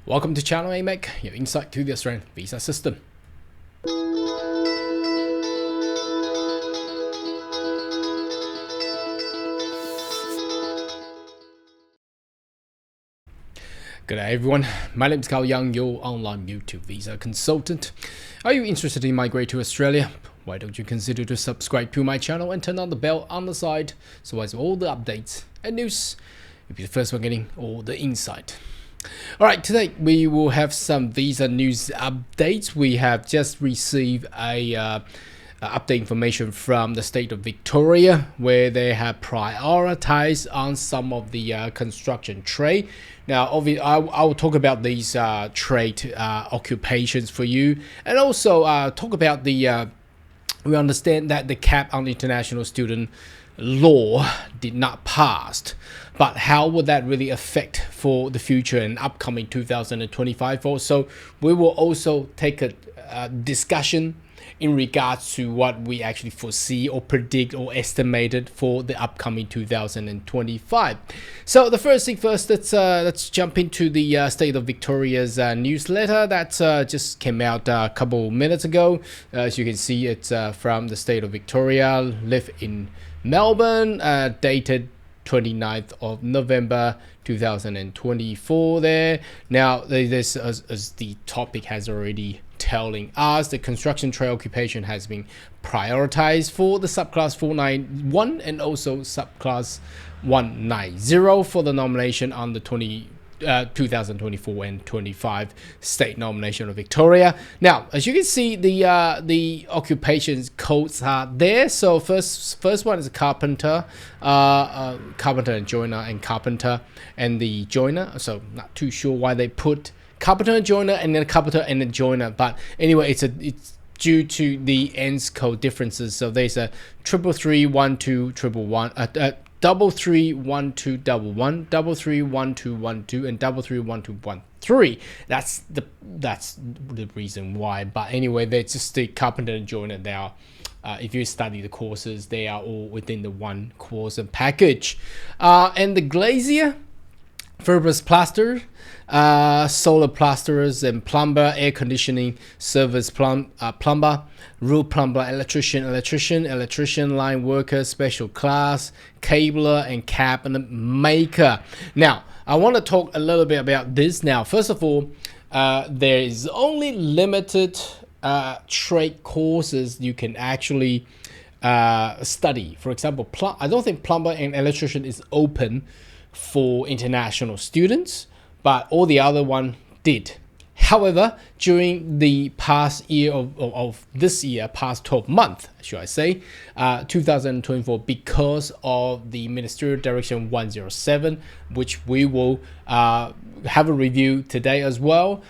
Welcome to Channel AMEC, your insight to the Australian visa system. Good day everyone, my name is Carl Young, your online YouTube visa consultant. Are you interested in migrating to Australia? Why don't you consider to subscribe to my channel and turn on the bell on the side so as all the updates and news, you'll be the first one getting all the insight. Alright, today we will have some visa news updates. We have just received a update information from the state of Victoria where they have prioritized on some of the construction trade. Now, obviously, I will talk about these trade occupations for you, and also talk about the we understand that the cap on international student law did not pass, but how would that really affect for the future and upcoming 2025? Also, we will also take a discussion in regards to what we actually foresee or predict or estimated for the upcoming 2025. So the first thing first, let's jump into the State of Victoria's newsletter that just came out a couple minutes ago. As you can see, it's from the State of Victoria, live in Melbourne, dated 29th of November 2024 there. Now, this as the topic has already telling us, the construction trade occupation has been prioritized for the subclass 491 and also subclass 190 for the nomination on the 2024 and 25 state nomination of Victoria. Now, as you can see, the occupations codes are there. So first one is a carpenter, carpenter and joiner, and carpenter and the joiner. So not too sure why they put carpenter and joiner and then carpenter and then joiner, but anyway, it's due to the ends code differences. So there's a 3331211, 331211, 331212, and 331213. That's the reason why. But anyway, they're just the carpenter and joiner. They are, if you study the courses, they are all within the one course and package. And the glazier, fibrous plaster, solar plasterers and plumber, air conditioning service plumber, roof plumber, electrician, line worker, special class, cabler, and cabinet maker. Now, I want to talk a little bit about this now. First of all, there is only limited trade courses you can actually study. For example, I don't think plumber and electrician is open for international students, but all the other one did. However, during the past year of this year, past 12 months, should I say, 2024, because of the Ministerial Direction 107, which we will have a review today as well,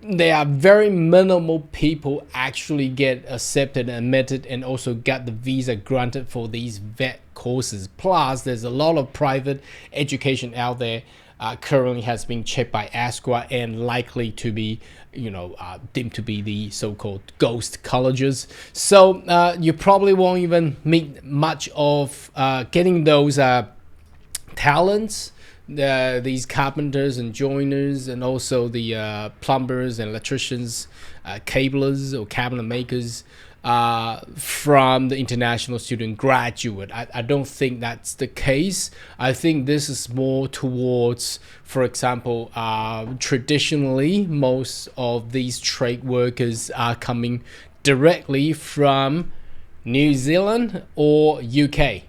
there are very minimal people actually get accepted and admitted and also get the visa granted for these VET courses. Plus, there's a lot of private education out there currently has been checked by ASQA and likely to be, deemed to be the so-called ghost colleges. So you probably won't even meet much of getting those talents. These carpenters and joiners, and also the plumbers and electricians, cablers or cabinet makers from the international student graduate. I don't think that's the case. I think this is more towards, for example, traditionally most of these trade workers are coming directly from New Zealand or UK.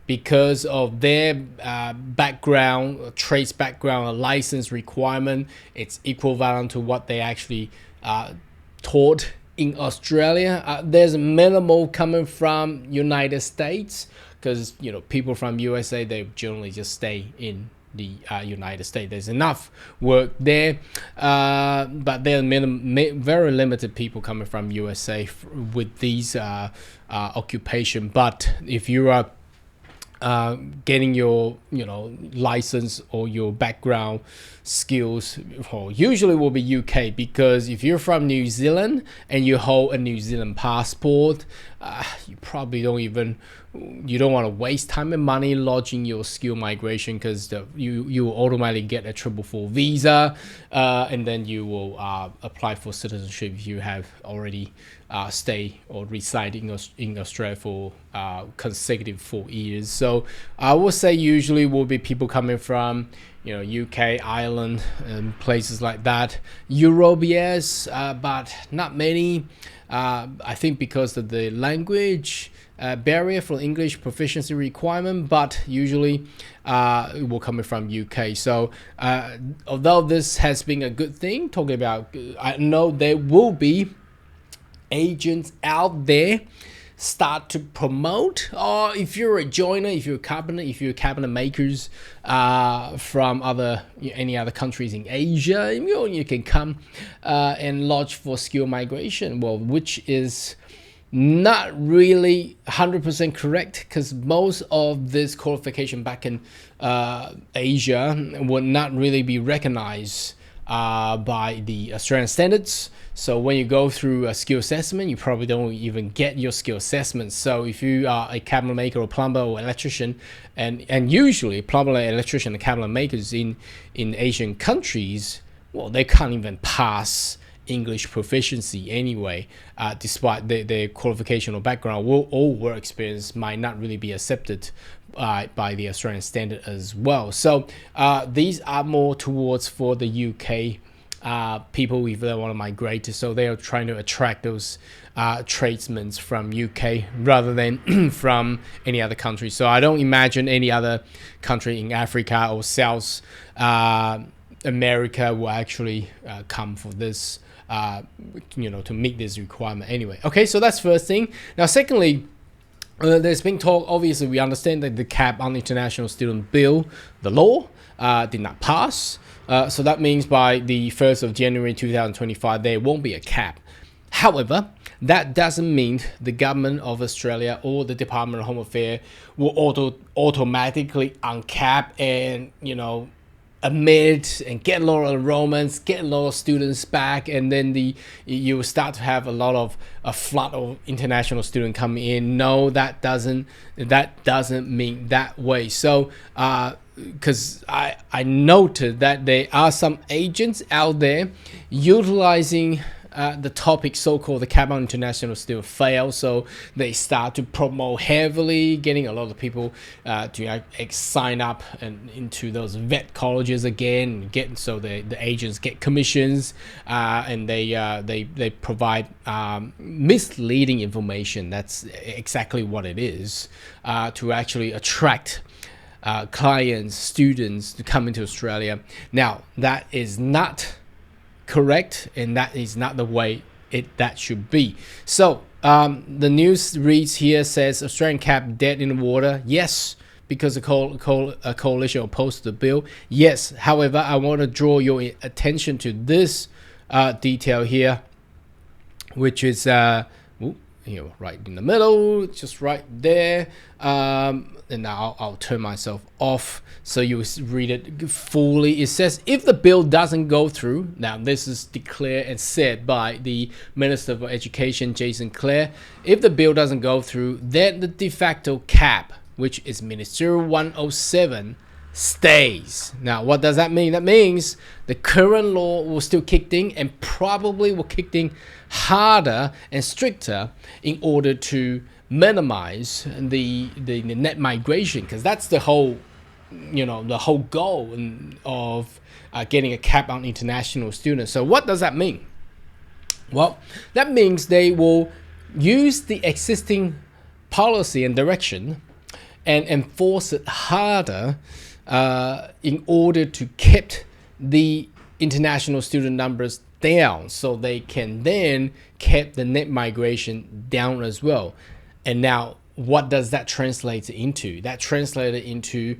Because of their background, trades background, license requirement, it's equivalent to what they actually taught in Australia. There's minimal coming from United States because people from USA, they generally just stay in the United States. There's enough work there, but there are very limited people coming from USA with these occupation. But if you are getting your license or your background skills, well, usually will be UK, because if you're from New Zealand and you hold a New Zealand passport, you probably you don't want to waste time and money lodging your skill migration, because you will automatically get a 444 visa, and then you will apply for citizenship if you have already stay or reside in Australia for consecutive 4 years. So I would say usually will be people coming from UK, Ireland, and places like that. Europe, yes, but not many. I think because of the language barrier for English proficiency requirement, but usually it will come from UK. So although this has been a good thing, talking about, I know there will be agents out there start to promote, or if you're a joiner, if you're a cabinet makers from any other countries in Asia, you can come and lodge for skill migration, well, which is not really 100% correct, because most of this qualification back in Asia would not really be recognized by the Australian standards. So when you go through a skill assessment, you probably don't even get your skill assessment. So if you are a cabinet maker or plumber or electrician, and usually plumber, electrician, and cabinet makers in Asian countries, well, they can't even pass English proficiency anyway, despite their qualification or background or work experience might not really be accepted by the Australian standard as well. So these are more towards for the UK people if they want to migrate. So they are trying to attract those tradesmen from UK rather than from any other country. So I don't imagine any other country in Africa or South America will actually come for this, to meet this requirement anyway. Okay, so that's first thing. Now, secondly, there's been talk, obviously we understand that the cap on international student bill, the law, did not pass. So that means by the 1st of January 2025, there won't be a cap. However, that doesn't mean the government of Australia or the Department of Home Affairs will automatically uncap and, admit and get a lot of enrollments, get a lot of students back, and then you will start to have a flood of international students coming in. No, that doesn't mean that way. So because I noted that there are some agents out there utilizing the topic so-called the cap on international student fail, so they start to promote heavily, getting a lot of people to sign up and into those VET colleges again, so the agents get commissions, and they provide misleading information. That's exactly what it is, to actually attract clients, students to come into Australia. Now, that is not correct, and that is not the way that should be. So the news reads here, says Australian cap dead in the water. Yes, because a coalition opposed the bill. Yes, however, I want to draw your attention to this detail here, which is right in the middle, just right there. And now I'll turn myself off so you read it fully. It says, if the bill doesn't go through, now this is declared and said by the Minister for Education, Jason Clare, if the bill doesn't go through, then the de facto cap, which is Ministerial 107, stays. Now, what does that mean? That means the current law will still kick in, and probably will kick in harder and stricter in order to minimize the net migration, because that's the whole goal of getting a cap on international students. So what does that mean? Well, that means they will use the existing policy and direction and enforce it harder in order to keep the international student numbers down, so they can then keep the net migration down as well. And now, what does that translate into? That translated into,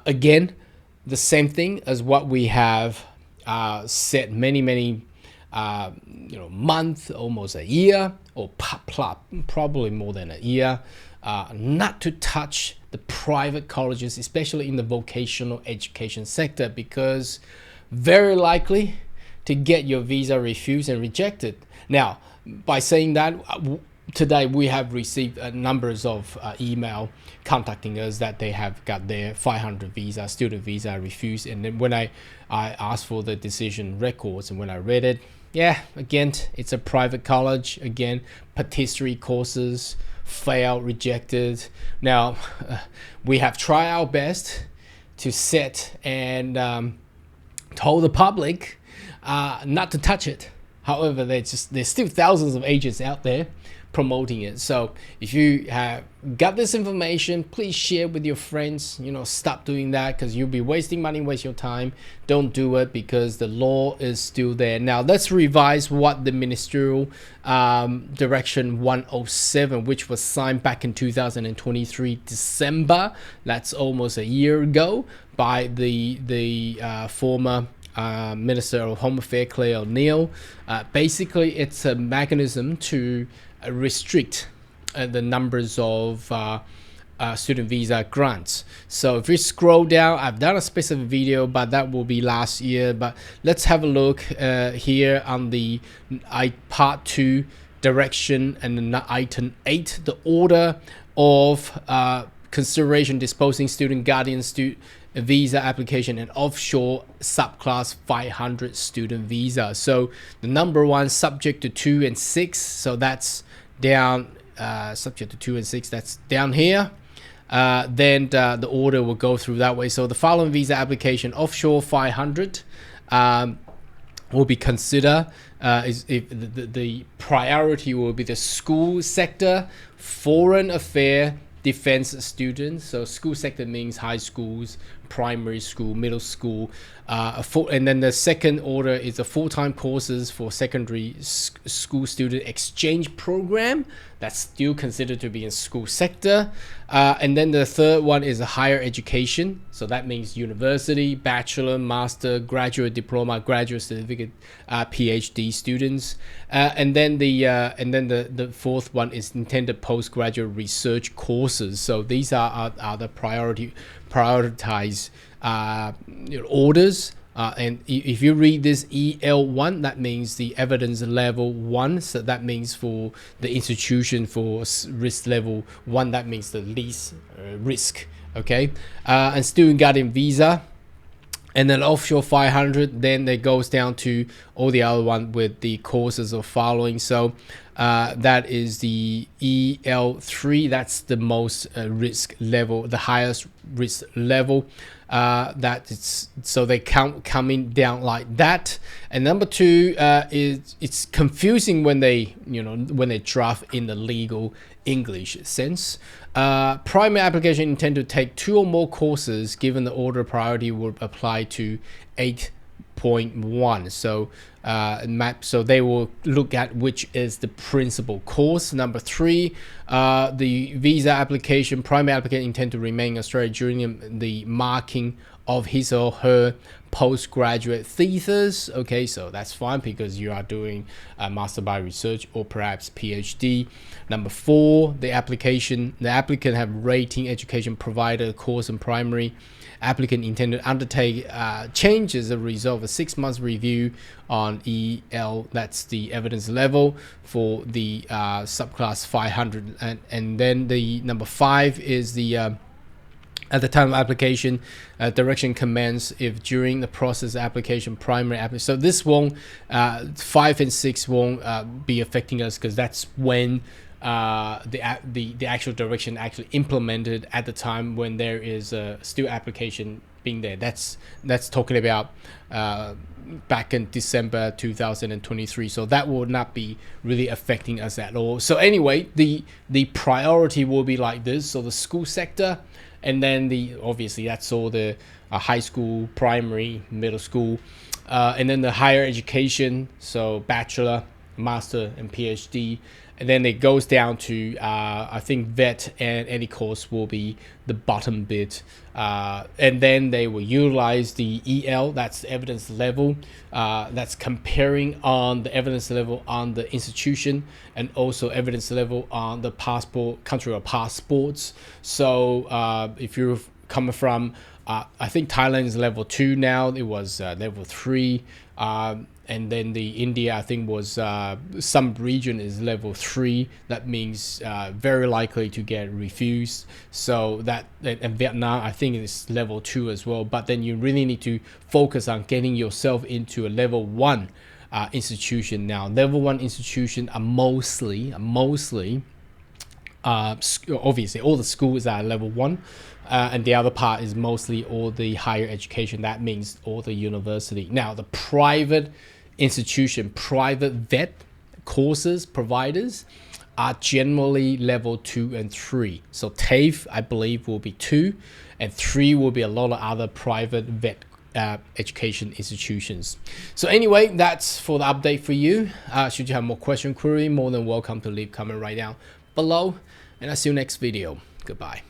again, the same thing as what we have said many months, almost a year, or probably more than a year, not to touch the private colleges, especially in the vocational education sector, because very likely to get your visa refused and rejected. Now, by saying that, today we have received numbers of email contacting us that they have got their 500 visa, student visa refused. And then when I asked for the decision records, and when I read it, yeah, again, it's a private college, again, patisserie courses, failed, rejected. Now, we have tried our best to set and told the public not to touch it. However, there's still thousands of agents out there promoting it. So if you have got this information, please share with your friends. Stop doing that, because you'll be wasting money, waste your time. Don't do it, because the law is still there. Now let's revise what the Ministerial Direction 107, which was signed back in 2023 December. That's almost a year ago, by the former Minister of Home Affairs Claire O'Neill. Basically, it's a mechanism to restrict the numbers of student visa grants. So if you scroll down, I've done a specific video, but that will be last year. But let's have a look here on the part 2 direction, and then item 8, the order of consideration disposing student guardian visa application and offshore subclass 500 student visa. So the number 1, subject to 2 and 6, so that's down, subject to 2 and 6, that's down here. Then the order will go through that way. So the following visa application: offshore 500 will be considered is if the priority will be the school sector, foreign affairs, defense students. So school sector means high schools, primary school, middle school, and then the second order is the full-time courses for secondary school student exchange program. That's still considered to be in school sector. And then the third one is a higher education. So that means university, bachelor, master, graduate diploma, graduate certificate, PhD students. And then the fourth one is intended postgraduate research courses. So these are the prioritized orders. And if you read this EL1, that means the evidence level 1. So that means for the institution for risk level 1, that means the least risk. Okay, and student guardian visa, and then offshore 500. Then it goes down to all the other one with the courses of following. So that is the EL3. That's the most risk level, the highest risk level. That it's, so they coming down like that. And number 2 is, it's confusing when they draft in the legal English sense. Primary application intend to take 2 or more courses, given the order priority will apply to 8.1. So they will look at which is the principal course. Number 3, the visa application, primary applicant intend to remain in Australia during the marking of his or her postgraduate thesis. Okay, so that's fine, because you are doing a master by research or perhaps PhD. Number 4, the applicant have rating education provider course in primary. Applicant intended to undertake changes as a result of a 6-month review on EL. That's the evidence level for the subclass 500. And then the number 5 is the at the time of application, direction commence if during the process of application primary application. So this won't 5 and 6 won't be affecting us, because that's when the actual direction actually implemented at the time when there is a still application being there. That's talking about back in December 2023. So that will not be really affecting us at all. So anyway, the priority will be like this. So the school sector, and then obviously that's all the high school, primary, middle school, and then the higher education, so bachelor, master, and PhD. And then it goes down to I think vet and any course will be the bottom bit, and then they will utilize the EL, that's the evidence level, that's comparing on the evidence level on the institution, and also evidence level on the passport, country of passports. So if you're coming from I think Thailand is level 2 now. It was level 3. And then the India, I think, was some region is level 3. That means very likely to get refused. So that, and Vietnam, I think, is level 2 as well. But then you really need to focus on getting yourself into a level 1 institution now. Level 1 institution are mostly obviously all the schools are level 1, and the other part is mostly all the higher education. That means all the university. Now the private institution, private vet courses providers are generally level 2 and 3. So TAFE, I believe, will be 2, and 3 will be a lot of other private vet education institutions. So anyway, that's for the update for you. Should you have more question, query, more than welcome to leave comment right down below, and I'll see you next video. Goodbye.